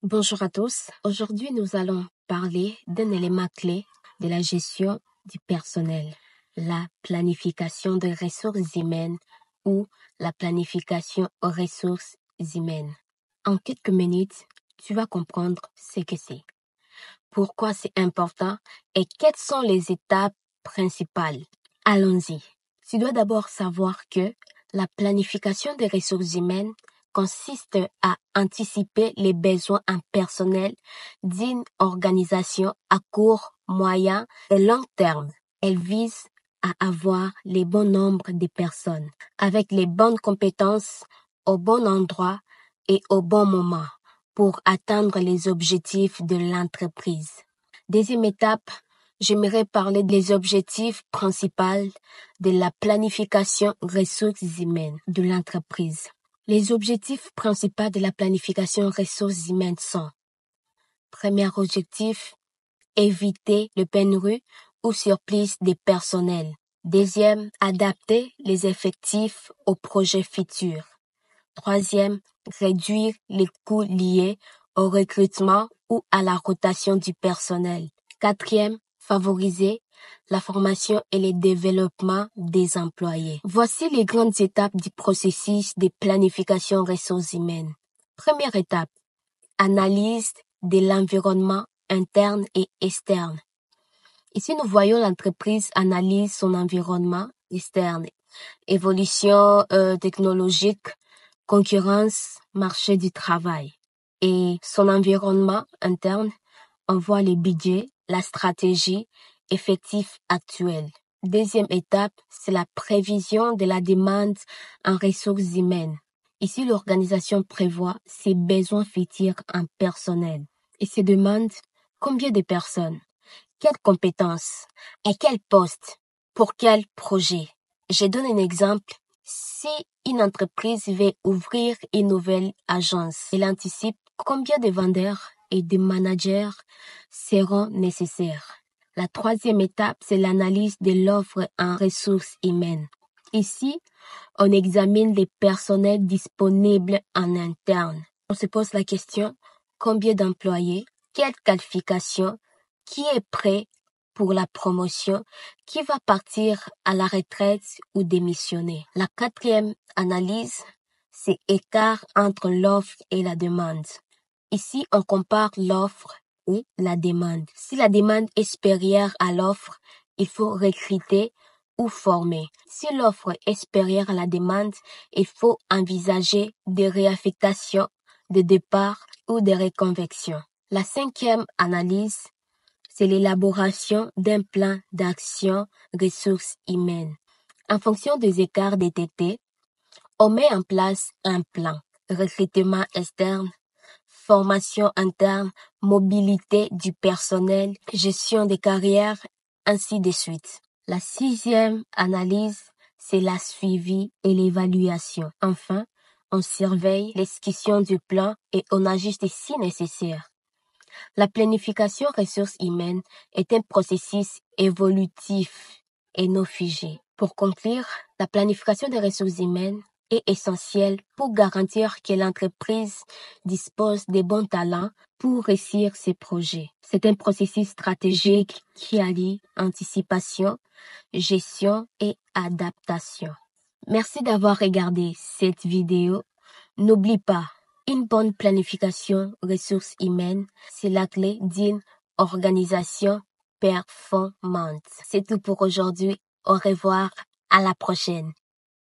Bonjour à tous. Aujourd'hui, nous allons parler d'un élément clé de la gestion du personnel, la planification des ressources humaines ou la planification aux ressources humaines. En quelques minutes, tu vas comprendre ce que c'est, pourquoi c'est important et quelles sont les étapes principales. Allons-y. Tu dois d'abord savoir que la planification des ressources humaines consiste à anticiper les besoins en personnel d'une organisation à court, moyen et long terme. Elle vise à avoir les bons nombres de personnes avec les bonnes compétences au bon endroit et au bon moment pour atteindre les objectifs de l'entreprise. Deuxième étape, j'aimerais parler des objectifs principaux de la planification ressources humaines de l'entreprise. Les objectifs principaux de la planification ressources humaines sont: premier objectif, éviter le pénurie ou surplus de personnel. Deuxième, adapter les effectifs aux projets futurs. Troisième, réduire les coûts liés au recrutement ou à la rotation du personnel. Quatrième, favoriser la formation et le développement des employés. Voici les grandes étapes du processus de planification ressources humaines. Première étape, analyse de l'environnement interne et externe. Ici, nous voyons l'entreprise analyse son environnement externe, évolution technologique, concurrence, marché du travail. Et son environnement interne, on voit les budgets, la stratégie, effectifs actuels. Deuxième étape, c'est la prévision de la demande en ressources humaines. Ici, l'organisation prévoit ses besoins futurs en personnel et se demande combien de personnes, quelles compétences, à quel poste, pour quel projet. Je donne un exemple. Si une entreprise veut ouvrir une nouvelle agence, elle anticipe combien de vendeurs et de managers seront nécessaires. La troisième étape, c'est l'analyse de l'offre en ressources humaines. Ici, on examine les personnels disponibles en interne. On se pose la question, combien d'employés, quelles qualifications, qui est prêt pour la promotion, qui va partir à la retraite ou démissionner. La quatrième analyse, c'est écart entre l'offre et la demande. Ici, on compare l'offre et la demande. Si la demande est supérieure à l'offre, il faut recruter ou former. Si l'offre est supérieure à la demande, il faut envisager des réaffectations, des départs ou des reconversions. La cinquième analyse, c'est l'élaboration d'un plan d'action ressources humaines. En fonction des écarts détectés, on met en place un plan. Recrutement externe, formation interne, mobilité du personnel, gestion des carrières, ainsi de suite. La sixième analyse, c'est la suivi et l'évaluation. Enfin, on surveille l'exécution du plan et on ajuste si nécessaire. La planification ressources humaines est un processus évolutif et non figé. Pour conclure, la planification des ressources humaines est essentielle pour garantir que l'entreprise dispose des bons talents pour réussir ses projets. C'est un processus stratégique qui allie anticipation, gestion et adaptation. Merci d'avoir regardé cette vidéo. N'oublie pas, une bonne planification ressources humaines, c'est la clé d'une organisation performante. C'est tout pour aujourd'hui. Au revoir, à la prochaine.